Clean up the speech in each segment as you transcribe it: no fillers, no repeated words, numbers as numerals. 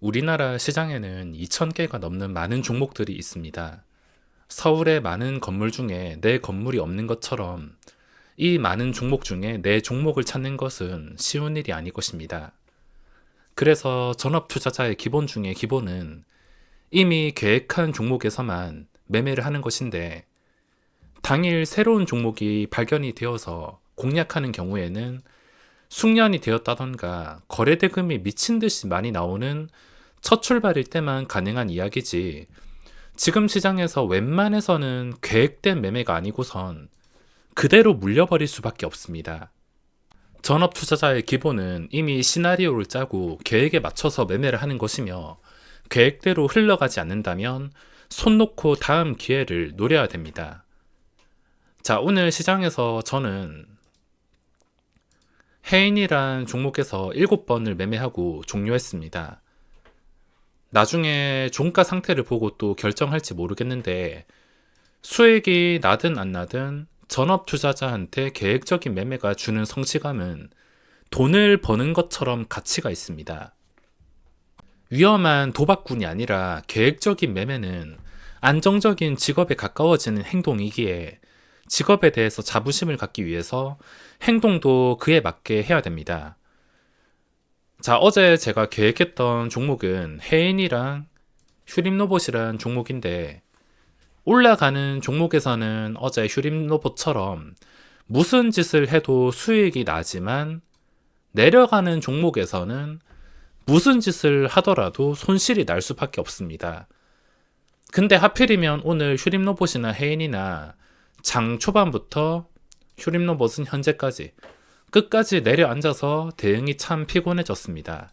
우리나라 시장에는 2,000개가 넘는 많은 종목들이 있습니다. 서울의 많은 건물 중에 내 건물이 없는 것처럼 이 많은 종목 중에 내 종목을 찾는 것은 쉬운 일이 아닐 것입니다. 그래서 전업 투자자의 기본 중에 기본은 이미 계획한 종목에서만 매매를 하는 것인데, 당일 새로운 종목이 발견이 되어서 공략하는 경우에는 숙련이 되었다던가 거래 대금이 미친 듯이 많이 나오는 첫 출발일 때만 가능한 이야기지, 지금 시장에서 웬만해서는 계획된 매매가 아니고선 그대로 물려버릴 수밖에 없습니다. 전업 투자자의 기본은 이미 시나리오를 짜고 계획에 맞춰서 매매를 하는 것이며, 계획대로 흘러가지 않는다면 손 놓고 다음 기회를 노려야 됩니다. 자, 오늘 시장에서 저는 해인이란 종목에서 7번을 매매하고 종료했습니다. 나중에 종가 상태를 보고 또 결정할지 모르겠는데, 수익이 나든 안 나든 전업 투자자한테 계획적인 매매가 주는 성취감은 돈을 버는 것처럼 가치가 있습니다. 위험한 도박꾼이 아니라 계획적인 매매는 안정적인 직업에 가까워지는 행동이기에, 직업에 대해서 자부심을 갖기 위해서 행동도 그에 맞게 해야 됩니다. 자, 어제 제가 계획했던 종목은 해인이랑 휴림로봇이란 종목인데, 올라가는 종목에서는 어제 휴림로봇처럼 무슨 짓을 해도 수익이 나지만, 내려가는 종목에서는 무슨 짓을 하더라도 손실이 날 수밖에 없습니다. 근데 하필이면 오늘 휴림로봇이나 해인이나 장 초반부터 휴림로봇은 현재까지 끝까지 내려앉아서 대응이 참 피곤해졌습니다.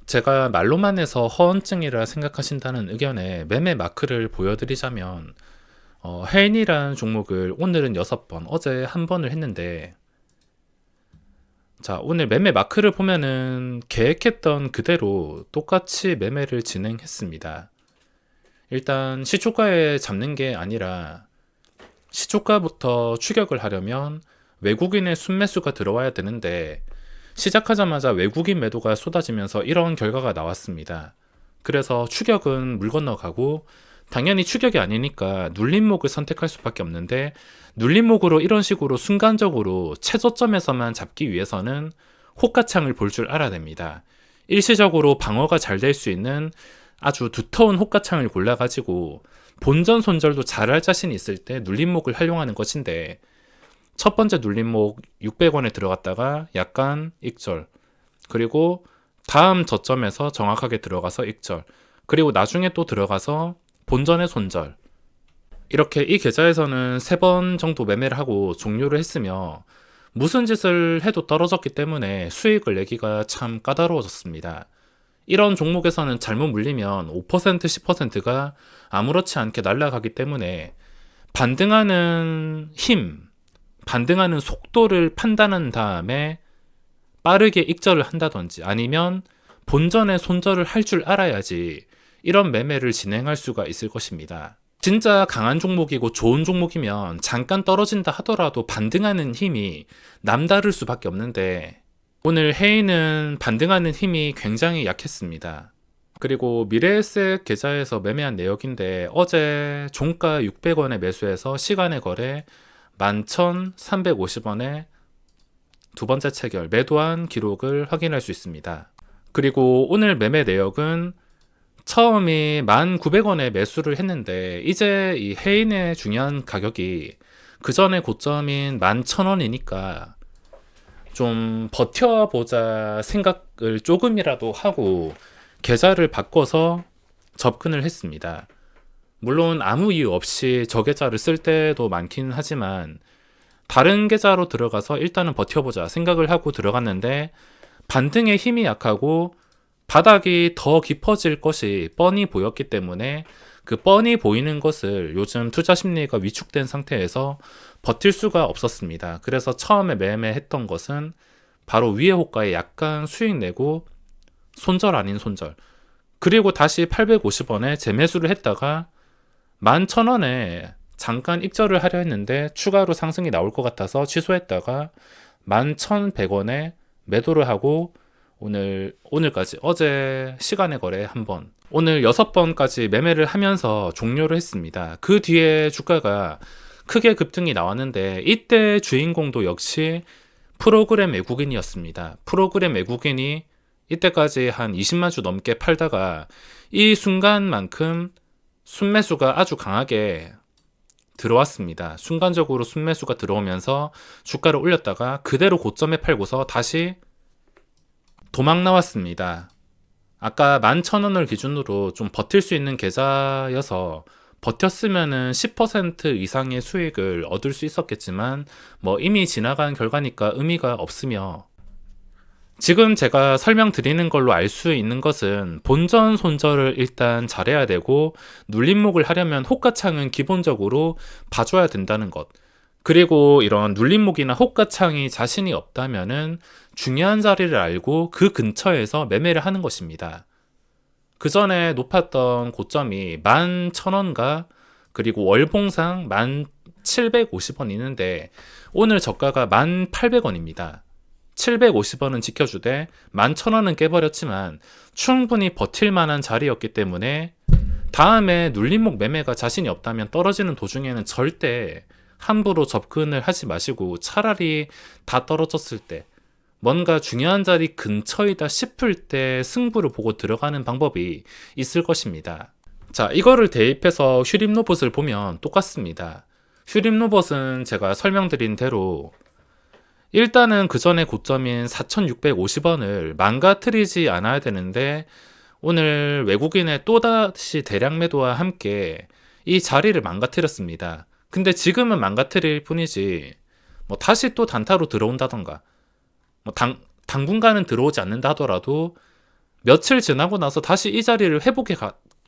제가 말로만 해서 허언증이라 생각하신다는 의견에 매매 마크를 보여드리자면, 해인이라는 종목을 오늘은 6번, 어제 1번을 했는데, 자, 오늘 매매 마크를 보면은 계획했던 그대로 똑같이 매매를 진행했습니다. 일단 시초가에 잡는 게 아니라, 시초가부터 추격을 하려면 외국인의 순매수가 들어와야 되는데, 시작하자마자 외국인 매도가 쏟아지면서 이런 결과가 나왔습니다. 그래서 추격은 물 건너가고, 당연히 추격이 아니니까 눌림목을 선택할 수밖에 없는데, 눌림목으로 이런 식으로 순간적으로 최저점에서만 잡기 위해서는 호가창을 볼 줄 알아야 됩니다. 일시적으로 방어가 잘 될 수 있는 아주 두터운 호가창을 골라가지고 본전 손절도 잘할 자신이 있을 때 눌림목을 활용하는 것인데, 첫 번째 눌림목 600원에 들어갔다가 약간 익절, 그리고 다음 저점에서 정확하게 들어가서 익절, 그리고 나중에 또 들어가서 본전의 손절, 이렇게 이 계좌에서는 3번 정도 매매를 하고 종료를 했으며, 무슨 짓을 해도 떨어졌기 때문에 수익을 내기가 참 까다로워졌습니다. 이런 종목에서는 잘못 물리면 5%, 10%가 아무렇지 않게 날아가기 때문에 반등하는 힘, 반등하는 속도를 판단한 다음에 빠르게 익절을 한다든지, 아니면 본전의 손절을 할 줄 알아야지 이런 매매를 진행할 수가 있을 것입니다. 진짜 강한 종목이고 좋은 종목이면 잠깐 떨어진다 하더라도 반등하는 힘이 남다를 수밖에 없는데, 오늘 해인은 반등하는 힘이 굉장히 약했습니다. 그리고 미래에셋 계좌에서 매매한 내역인데, 어제 종가 600원에 매수해서 시간의 거래 11,350원에 두 번째 체결 매도한 기록을 확인할 수 있습니다. 그리고 오늘 매매 내역은 처음이 1,900원에 매수를 했는데, 이제 이 해인의 중요한 가격이 그 전에 고점인 11,000원이니까 좀 버텨보자 생각을 조금이라도 하고 계좌를 바꿔서 접근을 했습니다. 물론 아무 이유 없이 저 계좌를 쓸 때도 많긴 하지만, 다른 계좌로 들어가서 일단은 버텨보자 생각을 하고 들어갔는데, 반등의 힘이 약하고 바닥이 더 깊어질 것이 뻔히 보였기 때문에, 그 뻔히 보이는 것을 요즘 투자 심리가 위축된 상태에서 버틸 수가 없었습니다. 그래서 처음에 매매했던 것은 바로 위에 호가에 약간 수익 내고 손절 아닌 손절, 그리고 다시 850원에 재매수를 했다가 11,000원에 잠깐 익절을 하려 했는데 추가로 상승이 나올 것 같아서 취소했다가 11,100원에 매도를 하고 오늘까지 어제 시간의 거래 한 번, 오늘 6번까지 매매를 하면서 종료를 했습니다. 그 뒤에 주가가 크게 급등이 나왔는데 이때 주인공도 역시 프로그램 외국인이었습니다. 프로그램 외국인이 이때까지 한 20만 주 넘게 팔다가 이 순간만큼 순매수가 아주 강하게 들어왔습니다. 순간적으로 순매수가 들어오면서 주가를 올렸다가 그대로 고점에 팔고서 다시 도망 나왔습니다. 아까 11,000원을 기준으로 좀 버틸 수 있는 계좌여서 버텼으면은 10% 이상의 수익을 얻을 수 있었겠지만 이미 지나간 결과니까 의미가 없으며, 지금 제가 설명드리는 걸로 알 수 있는 것은 본전 손절을 일단 잘해야 되고, 눌림목을 하려면 호가창은 기본적으로 봐줘야 된다는 것. 그리고 이런 눌림목이나 호가창이 자신이 없다면은 중요한 자리를 알고 그 근처에서 매매를 하는 것입니다. 그 전에 높았던 고점이 11,000원가, 그리고 월봉상 1,750원 있는데 오늘 저가가 1,800원입니다. 750원은 지켜주되 11,000원은 깨버렸지만 충분히 버틸 만한 자리였기 때문에 다음에 눌림목 매매가 자신이 없다면 떨어지는 도중에는 절대 함부로 접근을 하지 마시고, 차라리 다 떨어졌을 때 뭔가 중요한 자리 근처이다 싶을 때 승부를 보고 들어가는 방법이 있을 것입니다. 자, 이거를 대입해서 휴림로봇을 보면 똑같습니다. 휴림로봇은 제가 설명드린 대로 일단은 그 전에 고점인 4,650원을 망가뜨리지 않아야 되는데, 오늘 외국인의 또다시 대량 매도와 함께 이 자리를 망가뜨렸습니다. 근데 지금은 망가뜨릴 뿐이지 다시 또 단타로 들어온다던가, 당분간은 들어오지 않는다 하더라도 며칠 지나고 나서 다시 이 자리를 회복해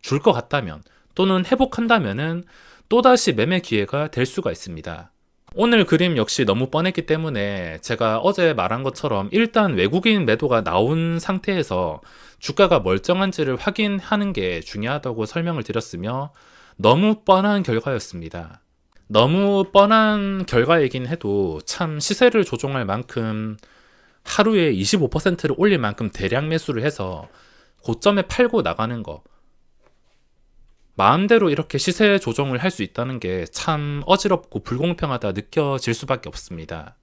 줄 것 같다면, 또는 회복한다면은 또다시 매매 기회가 될 수가 있습니다. 오늘 그림 역시 너무 뻔했기 때문에 제가 어제 말한 것처럼 일단 외국인 매도가 나온 상태에서 주가가 멀쩡한지를 확인하는 게 중요하다고 설명을 드렸으며, 너무 뻔한 결과였습니다. 너무 뻔한 결과이긴 해도 참 시세를 조종할 만큼, 하루에 25%를 올릴 만큼 대량 매수를 해서 고점에 팔고 나가는 거, 마음대로 이렇게 시세 조정을 할 수 있다는 게 참 어지럽고 불공평하다 느껴질 수밖에 없습니다.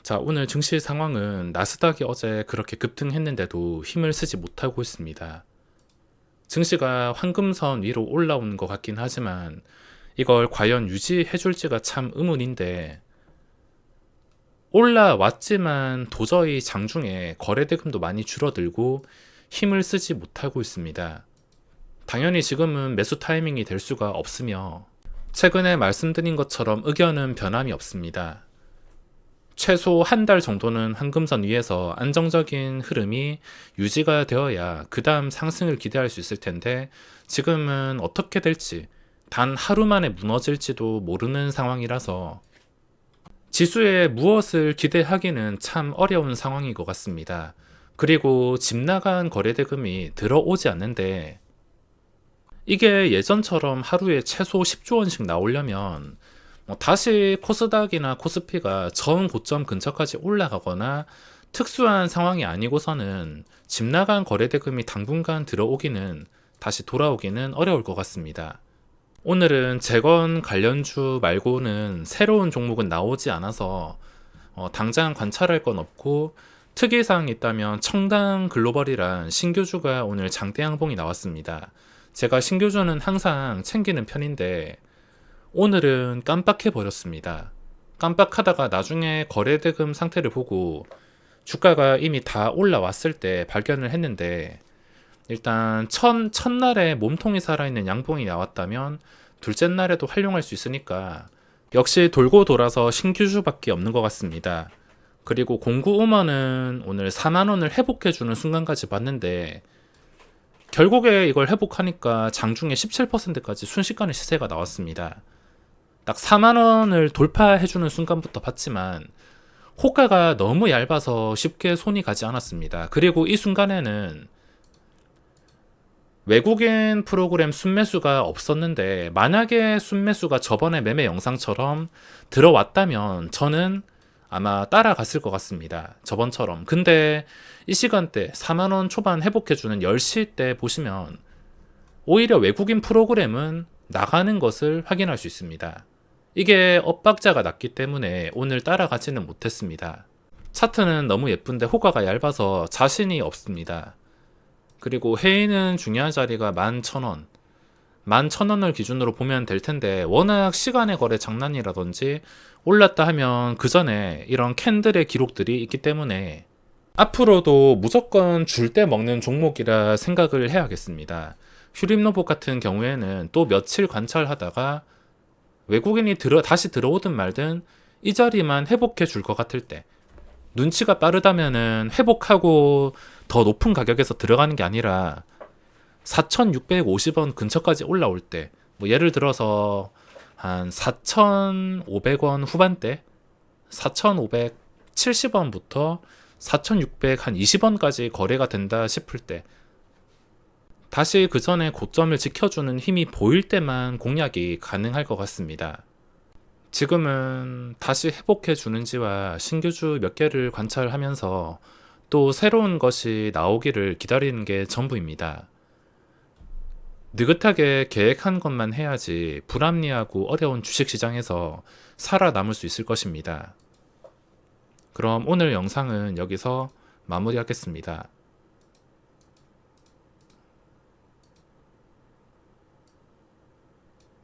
자, 오늘 증시 상황은 나스닥이 어제 그렇게 급등했는데도 힘을 쓰지 못하고 있습니다. 증시가 황금선 위로 올라오는 것 같긴 하지만 이걸 과연 유지해줄지가 참 의문인데, 올라왔지만 도저히 장중에 거래대금도 많이 줄어들고 힘을 쓰지 못하고 있습니다. 당연히 지금은 매수 타이밍이 될 수가 없으며, 최근에 말씀드린 것처럼 의견은 변함이 없습니다. 최소 한 달 정도는 황금선 위에서 안정적인 흐름이 유지가 되어야 그 다음 상승을 기대할 수 있을 텐데, 지금은 어떻게 될지, 단 하루 만에 무너질지도 모르는 상황이라서 지수에 무엇을 기대하기는 참 어려운 상황인 것 같습니다. 그리고 집 나간 거래대금이 들어오지 않는데, 이게 예전처럼 하루에 최소 10조 원씩 나오려면 다시 코스닥이나 코스피가 전 고점 근처까지 올라가거나 특수한 상황이 아니고서는 집 나간 거래대금이 당분간 들어오기는, 다시 돌아오기는 어려울 것 같습니다. 오늘은 재건 관련주 말고는 새로운 종목은 나오지 않아서 당장 관찰할 건 없고, 특이사항이 있다면 청당 글로벌이란 신규주가 오늘 장대 양봉이 나왔습니다. 제가 신규주는 항상 챙기는 편인데 오늘은 깜빡해버렸습니다. 깜빡하다가 나중에 거래대금 상태를 보고 주가가 이미 다 올라왔을 때 발견을 했는데, 일단 첫날에 몸통이 살아있는 양봉이 나왔다면 둘째 날에도 활용할 수 있으니까 역시 돌고 돌아서 신규주밖에 없는 것 같습니다. 그리고 공구우먼은 오늘 4만원을 회복해주는 순간까지 봤는데, 결국에 이걸 회복하니까 장중에 17%까지 순식간에 시세가 나왔습니다. 딱 4만원을 돌파해주는 순간부터 봤지만 호가가 너무 얇아서 쉽게 손이 가지 않았습니다. 그리고 이 순간에는 외국인 프로그램 순매수가 없었는데, 만약에 순매수가 저번에 매매 영상처럼 들어왔다면 저는 아마 따라갔을 것 같습니다. 저번처럼. 근데 이 시간대 4만원 초반 회복해주는 10시 때 보시면 오히려 외국인 프로그램은 나가는 것을 확인할 수 있습니다. 이게 엇박자가 났기 때문에 오늘 따라가지는 못했습니다. 차트는 너무 예쁜데 호가가 얇아서 자신이 없습니다. 그리고 해인은 중요한 자리가 11,000원. 11,000원을 기준으로 보면 될 텐데 워낙 시간의 거래 장난이라든지 올랐다 하면 그 전에 이런 캔들의 기록들이 있기 때문에 앞으로도 무조건 줄 때 먹는 종목이라 생각을 해야겠습니다. 휴림로봇 같은 경우에는 또 며칠 관찰하다가 외국인이 다시 들어오든 말든 이 자리만 회복해 줄 것 같을 때 눈치가 빠르다면은 회복하고 더 높은 가격에서 들어가는 게 아니라 4,650원 근처까지 올라올 때, 뭐 예를 들어서 한 4,500원 후반대, 4,570원부터 4,620원까지 거래가 된다 싶을 때, 다시 그 전에 고점을 지켜주는 힘이 보일 때만 공략이 가능할 것 같습니다. 지금은 다시 회복해 주는지와 신규주 몇 개를 관찰하면서 또 새로운 것이 나오기를 기다리는 게 전부입니다. 느긋하게 계획한 것만 해야지 불합리하고 어려운 주식시장에서 살아남을 수 있을 것입니다. 그럼 오늘 영상은 여기서 마무리하겠습니다.